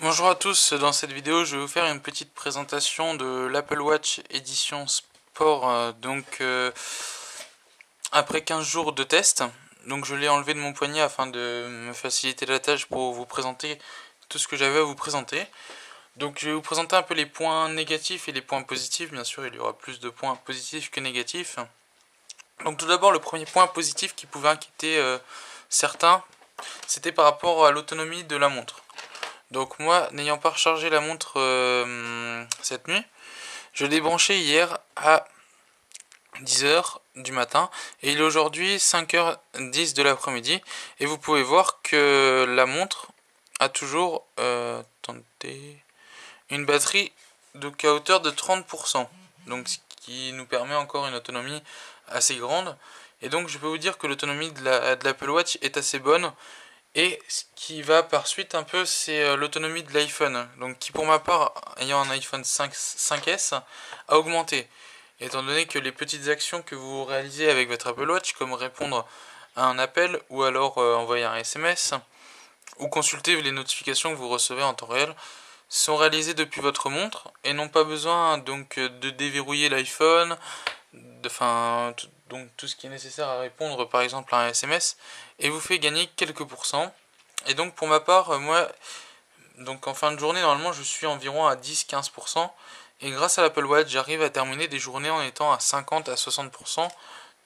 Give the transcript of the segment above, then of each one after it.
Bonjour à tous, dans cette vidéo je vais vous faire une petite présentation de l'Apple Watch édition Sport après 15 jours de test. Donc je l'ai enlevé de mon poignet afin de me faciliter la tâche pour vous présenter tout ce que j'avais à vous présenter. Donc je vais vous présenter un peu les points négatifs et les points positifs. Bien sûr il y aura plus de points positifs que négatifs. Donc tout d'abord le premier point positif qui pouvait inquiéter certains, c'était par rapport à l'autonomie de la montre. Donc moi, n'ayant pas rechargé la montre cette nuit, je l'ai branché hier à 10h du matin et il est aujourd'hui 5h10 de l'après-midi et vous pouvez voir que la montre a toujours une batterie qu'à hauteur de 30%, donc ce qui nous permet encore une autonomie assez grande. Et donc je peux vous dire que l'autonomie de l'Apple Watch est assez bonne. Et ce qui va par suite un peu, c'est l'autonomie de l'iPhone. Donc qui pour ma part, ayant un iPhone 5S, a augmenté. Étant donné que les petites actions que vous réalisez avec votre Apple Watch, comme répondre à un appel ou alors envoyer un SMS, ou consulter les notifications que vous recevez en temps réel, sont réalisées depuis votre montre et n'ont pas besoin donc de déverrouiller l'iPhone, donc tout ce qui est nécessaire à répondre par exemple à un SMS, et vous fait gagner quelques pourcents. Et donc pour ma part, moi, donc en fin de journée, normalement je suis environ à 10-15%, et grâce à l'Apple Watch, j'arrive à terminer des journées en étant à 50 à 60%.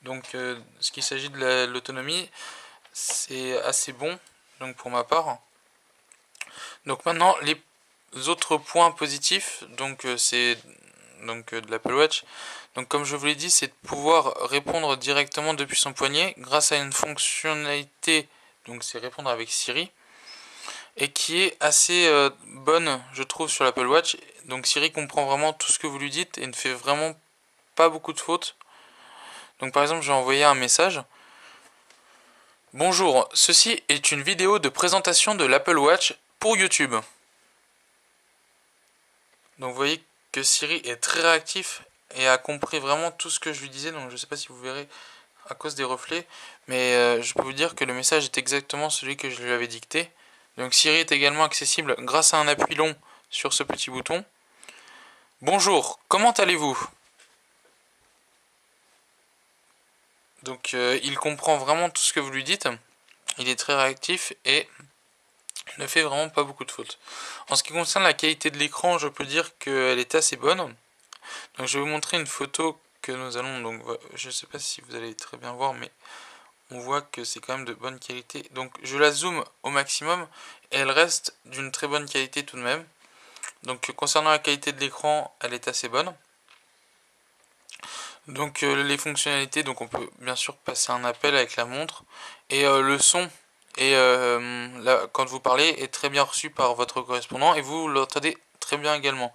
Donc ce qui s'agit de l'autonomie, c'est assez bon, donc pour ma part. Donc maintenant, les autres points positifs, c'est de l'Apple Watch. Donc comme je vous l'ai dit, c'est de pouvoir répondre directement depuis son poignet grâce à une fonctionnalité, donc c'est répondre avec Siri, et qui est assez bonne, je trouve, sur l'Apple Watch. Donc Siri comprend vraiment tout ce que vous lui dites et ne fait vraiment pas beaucoup de fautes. Donc par exemple, j'ai envoyé un message. Bonjour, ceci est une vidéo de présentation de l'Apple Watch pour YouTube. Donc vous voyez que Siri est très réactif et a compris vraiment tout ce que je lui disais. Donc je ne sais pas si vous verrez à cause des reflets, mais je peux vous dire que le message est exactement celui que je lui avais dicté. Donc Siri est également accessible grâce à un appui long sur ce petit bouton. Bonjour, comment allez-vous? Donc il comprend vraiment tout ce que vous lui dites. Il est très réactif et ne fait vraiment pas beaucoup de fautes. En ce qui concerne la qualité de l'écran, je peux dire qu'elle est assez bonne. Donc je vais vous montrer une photo que nous allons, donc je ne sais pas si vous allez très bien voir, mais on voit que c'est quand même de bonne qualité. Donc je la zoome au maximum et elle reste d'une très bonne qualité tout de même. Donc concernant la qualité de l'écran, elle est assez bonne. Donc les fonctionnalités, donc on peut bien sûr passer un appel avec la montre et le son et là, quand vous parlez est très bien reçu par votre correspondant et vous l'entendez très bien également.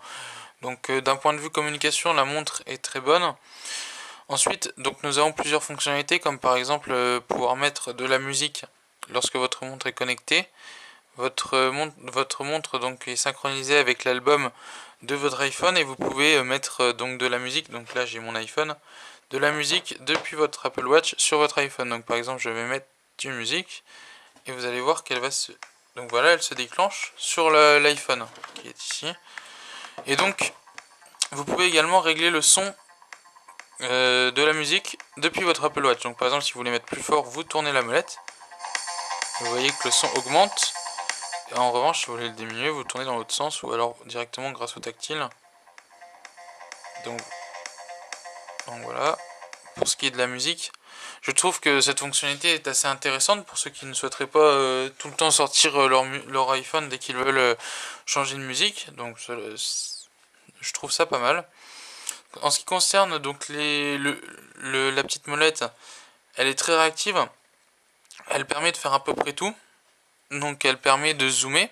Donc d'un point de vue communication, la montre est très bonne. Ensuite, donc nous avons plusieurs fonctionnalités comme par exemple pouvoir mettre de la musique lorsque votre montre est connectée. Votre montre donc est synchronisée avec l'album de votre iPhone et vous pouvez mettre donc de la musique. Donc là j'ai mon iPhone, de la musique depuis votre Apple Watch sur votre iPhone. Donc par exemple je vais mettre une musique et vous allez voir qu'elle va se... Donc voilà, elle se déclenche sur l'iPhone qui est ici. Et donc vous pouvez également régler le son de la musique depuis votre Apple Watch. Donc par exemple si vous voulez mettre plus fort, vous tournez la molette. Vous voyez que le son augmente. Et en revanche, si vous voulez le diminuer, vous tournez dans l'autre sens ou alors directement grâce au tactile. Donc, voilà. Pour ce qui est de la musique, je trouve que cette fonctionnalité est assez intéressante pour ceux qui ne souhaiteraient pas tout le temps sortir leur iPhone dès qu'ils veulent changer de musique. Donc je trouve ça pas mal. En ce qui concerne donc la petite molette, elle est très réactive. Elle permet de faire à peu près tout. Donc elle permet de zoomer.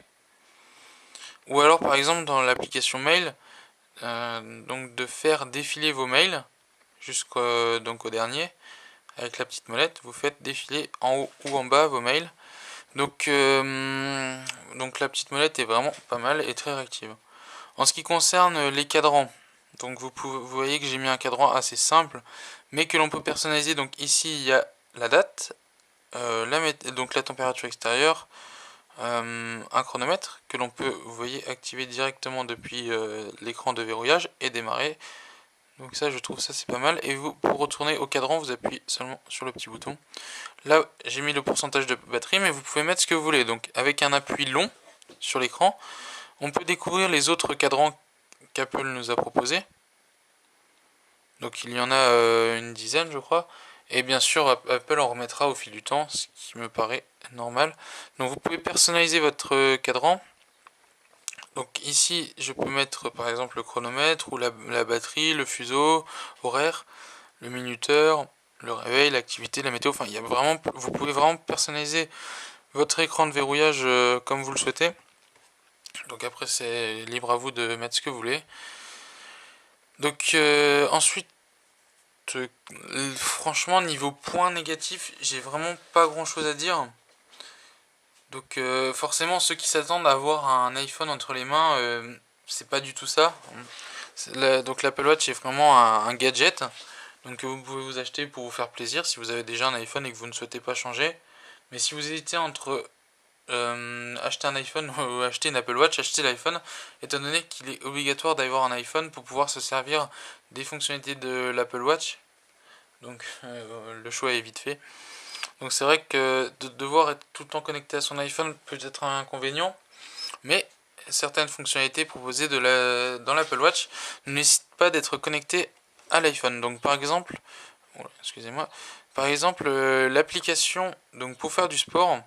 Ou alors par exemple dans l'application mail, donc de faire défiler vos mails jusqu'au au dernier. Avec la petite molette, vous faites défiler en haut ou en bas vos mails. Donc la petite molette est vraiment pas mal et très réactive. En ce qui concerne les cadrans, donc vous voyez que j'ai mis un cadran assez simple, mais que l'on peut personnaliser. Donc ici il y a la date, donc la température extérieure, un chronomètre que l'on peut, vous voyez, activer directement depuis l'écran de verrouillage et démarrer. Donc ça, je trouve ça c'est pas mal. Et vous, pour retourner au cadran, vous appuyez seulement sur le petit bouton. Là, j'ai mis le pourcentage de batterie, mais vous pouvez mettre ce que vous voulez. Donc avec un appui long sur l'écran, on peut découvrir les autres cadrans qu'Apple nous a proposés. Donc il y en a une dizaine, je crois. Et bien sûr, Apple en remettra au fil du temps, ce qui me paraît normal. Donc vous pouvez personnaliser votre cadran. Donc ici, je peux mettre par exemple le chronomètre ou la batterie, le fuseau horaire, le minuteur, le réveil, l'activité, la météo. Enfin, il y a vraiment, vous pouvez vraiment personnaliser votre écran de verrouillage comme vous le souhaitez. Donc après, c'est libre à vous de mettre ce que vous voulez. Donc ensuite, franchement, niveau point négatif, j'ai vraiment pas grand chose à dire. Donc forcément, ceux qui s'attendent à avoir un iPhone entre les mains, c'est pas du tout ça. Donc l'Apple Watch est vraiment un gadget, donc vous pouvez vous acheter pour vous faire plaisir si vous avez déjà un iPhone et que vous ne souhaitez pas changer. Mais si vous hésitez entre acheter un iPhone ou acheter une Apple Watch, achetez l'iPhone, étant donné qu'il est obligatoire d'avoir un iPhone pour pouvoir se servir des fonctionnalités de l'Apple Watch. Donc le choix est vite fait. Donc c'est vrai que de devoir être tout le temps connecté à son iPhone peut être un inconvénient, mais certaines fonctionnalités proposées dans l'Apple Watch ne nécessitent pas d'être connecté à l'iPhone. Donc par exemple, excusez-moi, par exemple l'application donc pour faire du sport,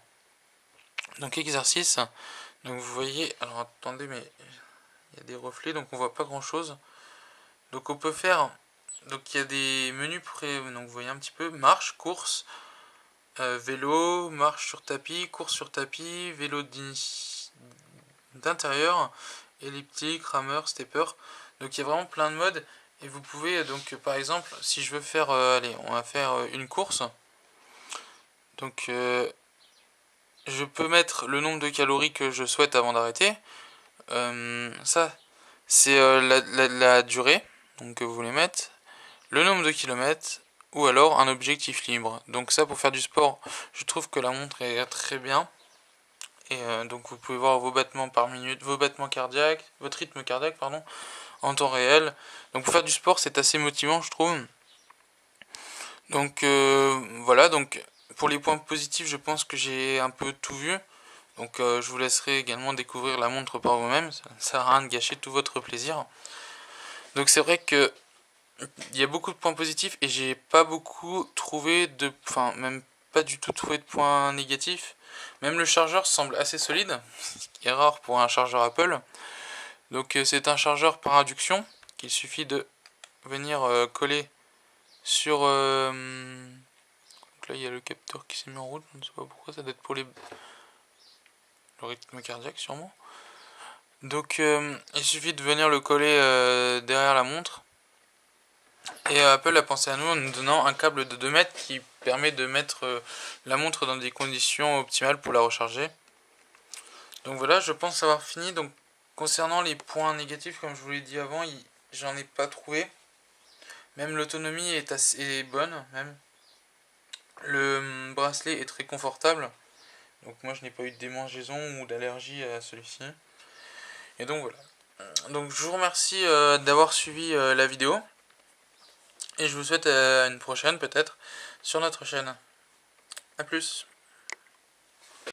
donc exercice, donc vous voyez, alors attendez mais il y a des reflets donc on voit pas grand chose. Donc on peut faire, donc il y a des menus donc vous voyez un petit peu marche, course, vélo, marche sur tapis, course sur tapis, vélo d'intérieur, elliptique, rameur, stepper. Donc il y a vraiment plein de modes. Et vous pouvez donc par exemple, si je veux faire, allez, on va faire une course. Donc je peux mettre le nombre de calories que je souhaite avant d'arrêter. Ça, c'est la durée donc, que vous voulez mettre, le nombre de kilomètres, ou alors un objectif libre. Donc ça, pour faire du sport, je trouve que la montre est très bien. Et donc vous pouvez voir vos battements par minute, vos battements cardiaques, votre rythme cardiaque, pardon, en temps réel. Donc pour faire du sport, c'est assez motivant, je trouve. Donc voilà, donc pour les points positifs, je pense que j'ai un peu tout vu. Donc je vous laisserai également découvrir la montre par vous-même, ça ne sert à rien de gâcher tout votre plaisir. Donc c'est vrai que il y a beaucoup de points positifs et j'ai pas beaucoup trouvé de, enfin même pas du tout trouvé de points négatifs. Même le chargeur semble assez solide, ce qui est rare pour un chargeur Apple. Donc c'est un chargeur par induction qu'il suffit de venir coller sur. Donc là il y a le capteur qui s'est mis en route, je ne sais pas pourquoi, ça doit être pour le rythme cardiaque sûrement. Donc il suffit de venir le coller derrière la montre. Et Apple a pensé à nous en nous donnant un câble de 2 mètres qui permet de mettre la montre dans des conditions optimales pour la recharger. Donc voilà, je pense avoir fini. Donc concernant les points négatifs, comme je vous l'ai dit avant, j'en ai pas trouvé. Même l'autonomie est assez bonne. Même le bracelet est très confortable. Donc moi je n'ai pas eu de démangeaison ou d'allergie à celui-ci. Et donc voilà. Donc je vous remercie d'avoir suivi la vidéo. Et je vous souhaite à une prochaine peut-être sur notre chaîne. A plus.